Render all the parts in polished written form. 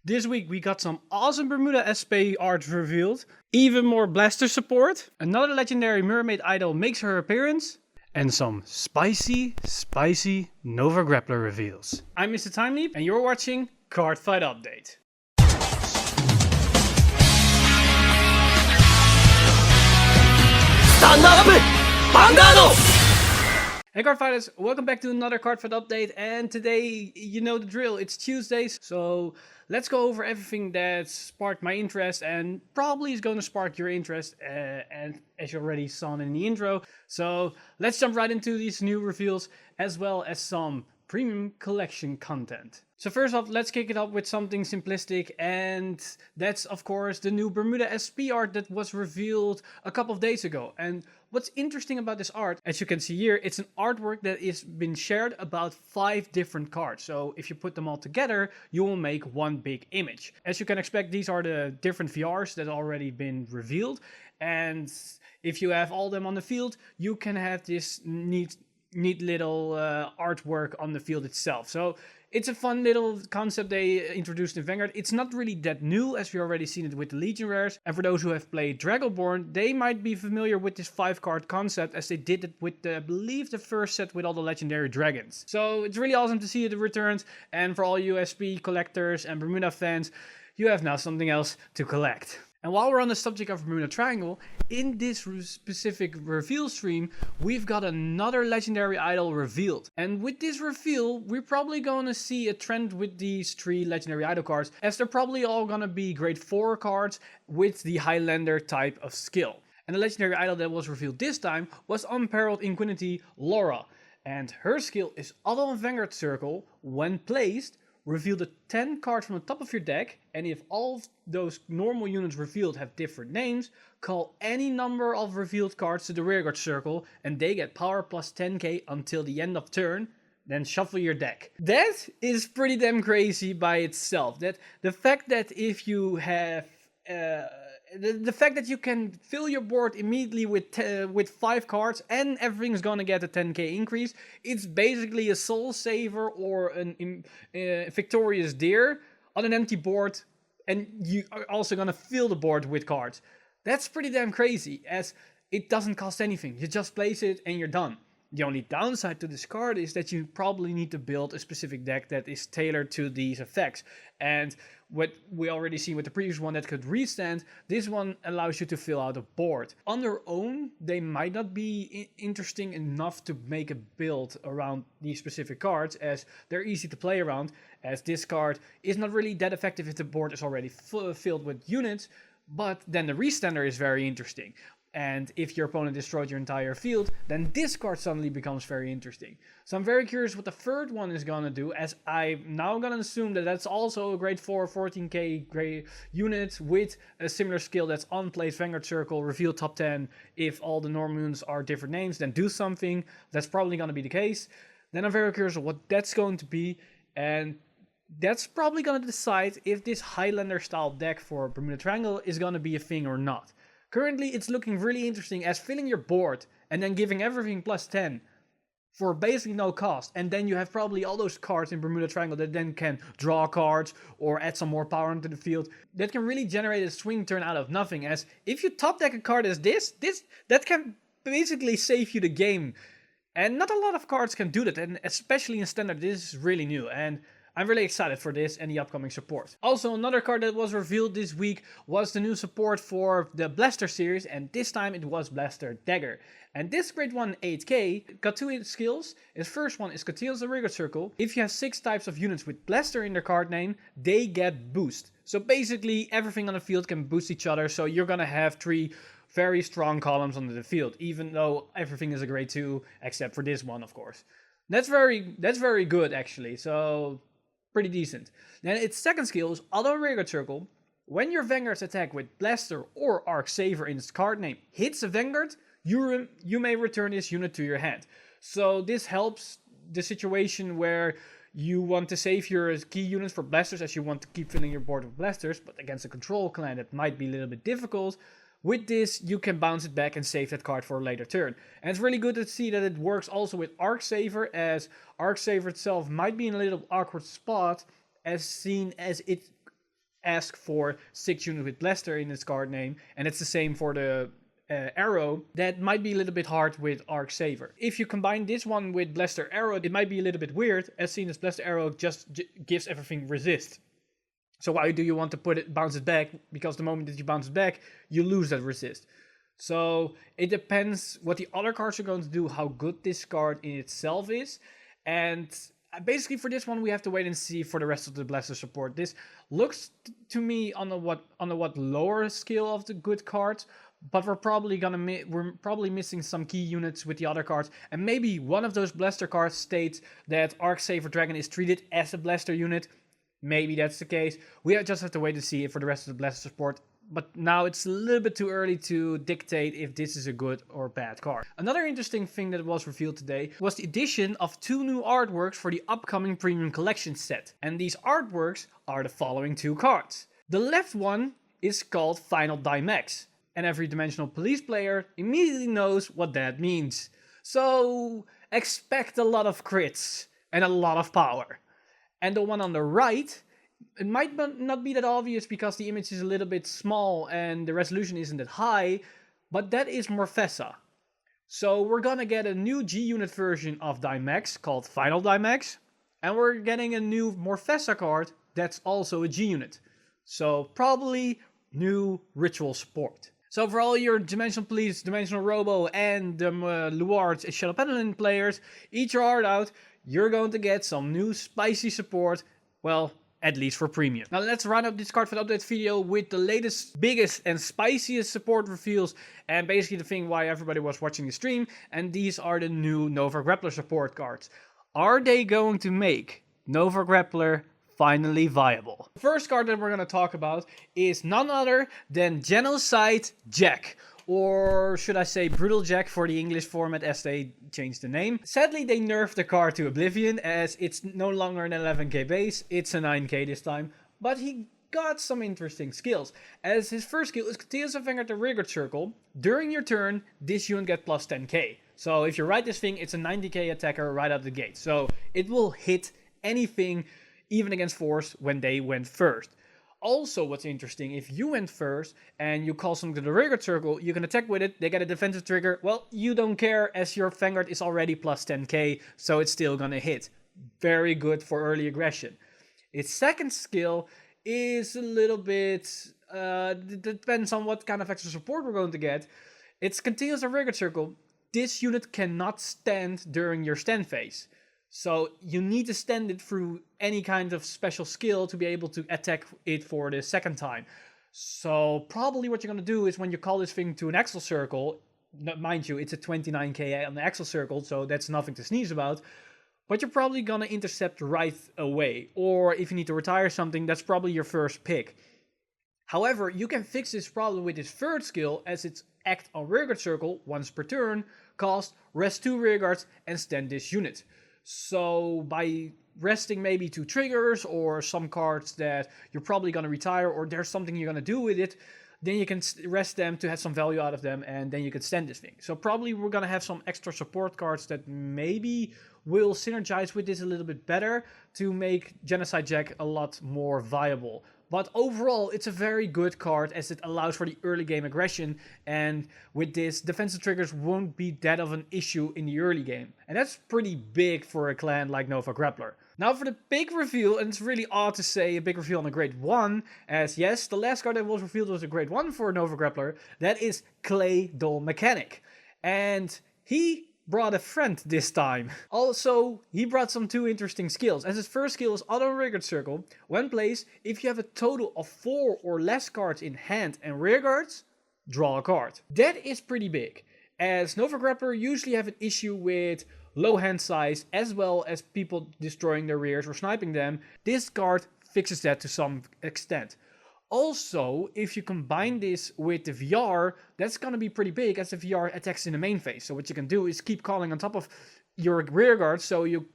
This week we got some awesome Bermuda SP art revealed, even more blaster support, another legendary mermaid idol makes her appearance, and some spicy Nova Grappler reveals. I'm Mr. Timeleap and you're watching Cardfight Update. Stand up! Vanguard! Hey Cardfighters, welcome back to another Cardfight Update, and today, you know the drill, it's Tuesdays, so let's go over everything that sparked my interest and probably is going to spark your interest, and as you already saw in the intro. So let's jump right into these new reveals as well as some premium collection content. So first off, let's kick it up with something simplistic, and that's of course the new Bermuda SP art that was revealed a couple of days ago. And what's interesting about this art, as you can see here, it's an artwork that has been shared about 5 different cards. So if you put them all together, you will make one big image. As you can expect, these are the different VRs that already been revealed, and if you have all them on the field, you can have this neat little artwork on the field itself. So it's a fun little concept they introduced in Vanguard. It's not really that new, as we already seen it with the Legion rares. And for those who have played Dragonborn, they might be familiar with this 5-card concept, as they did it with, I believe, the first set with all the legendary dragons. So it's really awesome to see it returns. And for all you SP collectors and Bermuda fans, you have now something else to collect. And while we're on the subject of Bermuda Triangle, in this specific reveal stream, we've got another legendary idol revealed. And with this reveal, we're probably going to see a trend with these 3 legendary idol cards, as they're probably all going to be grade 4 cards with the Highlander type of skill. And the legendary idol that was revealed this time was Unparalleled Inquinity Laura. And her skill is Auto on Vanguard Circle. When placed, reveal the 10 cards from the top of your deck, and if all of those normal units revealed have different names, call any number of revealed cards to the rearguard circle, and they get power plus 10k until the end of turn, then shuffle your deck. That is pretty damn crazy by itself. That the fact that if you have the fact that you can fill your board immediately with 5 cards and everything's gonna get a 10k increase. It's basically a soul saver or a victorious deer on an empty board, and you are also gonna fill the board with cards. That's pretty damn crazy, as it doesn't cost anything. You just place it and you're done. The only downside to this card is that you probably need to build a specific deck that is tailored to these effects. And what we already seen with the previous one that could restand, this one allows you to fill out a board. On their own, they might not be interesting enough to make a build around these specific cards, as they're easy to play around, as this card is not really that effective if the board is already filled with units, but then the restander is very interesting. And if your opponent destroyed your entire field, then this card suddenly becomes very interesting. So I'm very curious what the third one is going to do, as I'm now going to assume that that's also a grade 4, 14k grade unit with a similar skill that's on place Vanguard Circle, reveal top 10. If all the normal units are different names, then do something. That's probably going to be the case. Then I'm very curious what that's going to be, and that's probably going to decide if this Highlander style deck for Bermuda Triangle is going to be a thing or not. Currently, it's looking really interesting as filling your board and then giving everything plus 10 for basically no cost. And then you have probably all those cards in Bermuda Triangle that then can draw cards or add some more power into the field. That can really generate a swing turn out of nothing, as if you top deck a card as this, that can basically save you the game. And not a lot of cards can do that, and especially in Standard, this is really new. And I'm really excited for this and the upcoming support. Also, another card that was revealed this week was the new support for the Blaster series, and this time it was Blaster Dagger. And this grade 1 8k got 2 skills. His first one is continues the rearguard circle. If you have 6 types of units with Blaster in their card name, they get boost. So basically everything on the field can boost each other, so you're gonna have 3 very strong columns on the field, even though everything is a grade 2 except for this one, of course. That's very good actually. So pretty decent. Then its second skill is Auto Rearguard Circle. When your Vanguard's attack with Blaster or Arc Saver in its card name hits a Vanguard, you may return this unit to your hand. So this helps the situation where you want to save your key units for Blasters, as you want to keep filling your board with Blasters, but against a control clan that might be a little bit difficult. With this, you can bounce it back and save that card for a later turn. And it's really good to see that it works also with Arc Saver, as Arc Saver itself might be in a little awkward spot, as seen as it ask for 6 units with Blaster in its card name, and it's the same for the arrow. That might be a little bit hard with Arc Saver. If you combine this one with Blaster Arrow, it might be a little bit weird, as seen as Blaster Arrow just gives everything resist. So why do you want to bounce it back? Because the moment that you bounce it back, you lose that resist. So it depends what the other cards are going to do, how good this card in itself is. And basically for this one, we have to wait and see for the rest of the Blaster support. This looks to me on the what lower scale of the good cards, but we're probably missing some key units with the other cards. And maybe one of those Blaster cards states that Arc Saver Dragon is treated as a Blaster unit. Maybe that's the case. We just have to wait to see it for the rest of the Blaster support. But now it's a little bit too early to dictate if this is a good or bad card. Another interesting thing that was revealed today was the addition of 2 new artworks for the upcoming Premium Collection set. And these artworks are the following 2 cards. The left one is called Final Dimax. And every Dimensional Police player immediately knows what that means. So expect a lot of crits and a lot of power. And the one on the right, it might not be that obvious because the image is a little bit small and the resolution isn't that high, but that is Morfessa. So we're gonna get a new G-Unit version of Dimax called Final Dimax, and we're getting a new Morfessa card that's also a G-Unit. So probably new ritual support. So for all your Dimensional Police, Dimensional Robo, and Luards and Shadow Paladin players, eat your heart out. You're going to get some new spicy support, well, at least for premium. Now let's round up this Cardfight update video with the latest, biggest and spiciest support reveals, and basically the thing why everybody was watching the stream, and these are the new Nova Grappler support cards. Are they going to make Nova Grappler finally viable? The first card that we're going to talk about is none other than Genocide Jack. Or should I say Brutal Jack for the English format as they changed the name. Sadly they nerfed the card to Oblivion as it's no longer an 11k base, it's a 9k this time. But he got some interesting skills. As his first skill is Continuous Vanguard the Rigard Circle. During your turn, this unit gets plus 10k. So if you ride this thing, it's a 90k attacker right out the gate. So it will hit anything, even against force, when they went first. Also, what's interesting, if you went first and you call something to the Rigard Circle, you can attack with it, they get a defensive trigger. Well, you don't care as your Vanguard is already plus 10k, so it's still gonna hit. Very good for early aggression. Its second skill is a little bit, depends on what kind of extra support we're going to get. It's Continuous Rigard Circle. This unit cannot stand during your stand phase. So you need to stand it through any kind of special skill to be able to attack it for the second time. So probably what you're going to do is when you call this thing to an Axle Circle, mind you, it's a 29k on the Axle Circle, so that's nothing to sneeze about. But you're probably going to intercept right away. Or if you need to retire something, that's probably your first pick. However, you can fix this problem with his third skill as it's act on Rigard Circle once per turn, cost, rest 2 Rearguards, and stand this unit. So by resting maybe 2 triggers or some cards that you're probably going to retire or there's something you're going to do with it, then you can rest them to have some value out of them and then you can stand this thing. So probably we're going to have some extra support cards that maybe will synergize with this a little bit better to make Genocide Jack a lot more viable. But overall, it's a very good card as it allows for the early game aggression, and with this, defensive triggers won't be that of an issue in the early game. And that's pretty big for a clan like Nova Grappler. Now for the big reveal, and it's really odd to say a big reveal on a grade 1, as yes, the last card that was revealed was a grade 1 for Nova Grappler, that is Clay Doll Mechanic. And he brought a friend this time. Also, he brought some 2 interesting skills. As his first skill is Auto Rigard Circle. When placed, if you have a total of 4 or less cards in hand and rearguards, draw a card. That is pretty big, as Nova Grappler usually have an issue with low hand size as well as people destroying their rears or sniping them. This card fixes that to some extent. Also, if you combine this with the VR, that's going to be pretty big as the VR attacks in the main phase. So what you can do is keep calling on top of your rearguard so you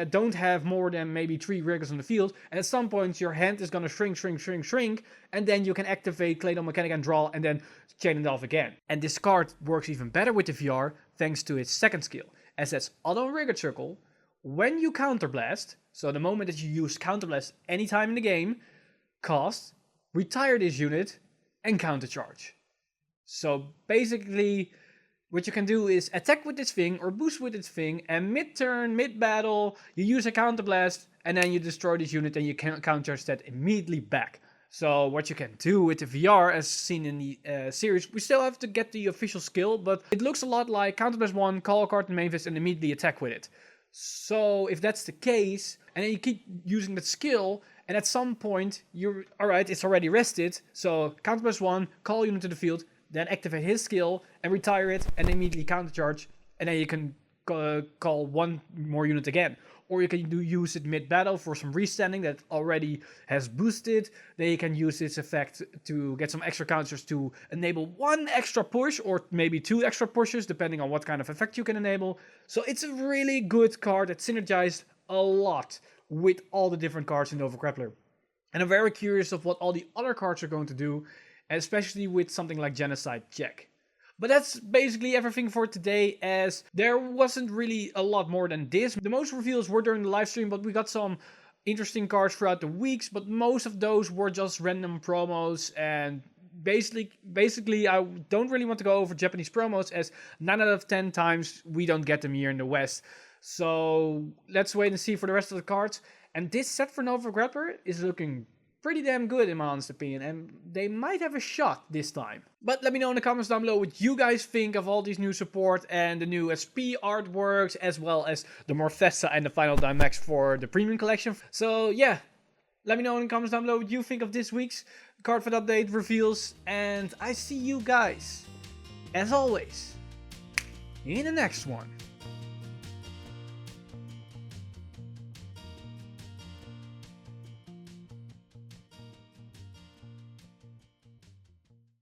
don't have more than maybe 3 rearguards on the field. And at some point your hand is going to shrink, and then you can activate Clay Doll Mechanic and draw and then chain it off again. And this card works even better with the VR thanks to its second skill, as that's Auto Rigard Circle. When you counterblast, so the moment that you use counterblast anytime in the game, cost, retire this unit, and countercharge. So basically, what you can do is attack with this thing or boost with this thing, and mid-turn, mid-battle, you use a counterblast, and then you destroy this unit and you can countercharge that immediately back. So what you can do with the VR, as seen in the series, we still have to get the official skill, but it looks a lot like counterblast 1, call a card in main phase, and immediately attack with it. So if that's the case, and then you keep using that skill, and at some point, you're, alright, it's already rested, so counterblast 1, call unit to the field, then activate his skill, and retire it, and immediately countercharge, and then you can call one more unit again. Or you can use it mid-battle for some restanding that already has boosted. Then you can use this effect to get some extra counters to enable one extra push, or maybe 2 extra pushes, depending on what kind of effect you can enable. So it's a really good card that synergized a lot with all the different cards in Nova Grappler. And I'm very curious of what all the other cards are going to do, especially with something like Genocide Check. But that's basically everything for today, as there wasn't really a lot more than this. The most reveals were during the live stream, but we got some interesting cards throughout the weeks, but most of those were just random promos, and basically I don't really want to go over Japanese promos, as 9 out of 10 times we don't get them here in the West. So let's wait and see for the rest of the cards. And this set for Nova Grappler is looking pretty damn good in my honest opinion, and they might have a shot this time. But let me know in the comments down below what you guys think of all these new support and the new SP artworks, as well as the Morfessa and the final Dimax for the premium collection. So yeah, let me know in the comments down below what you think of this week's Cardfight update reveals, and I see you guys, as always, in the next one.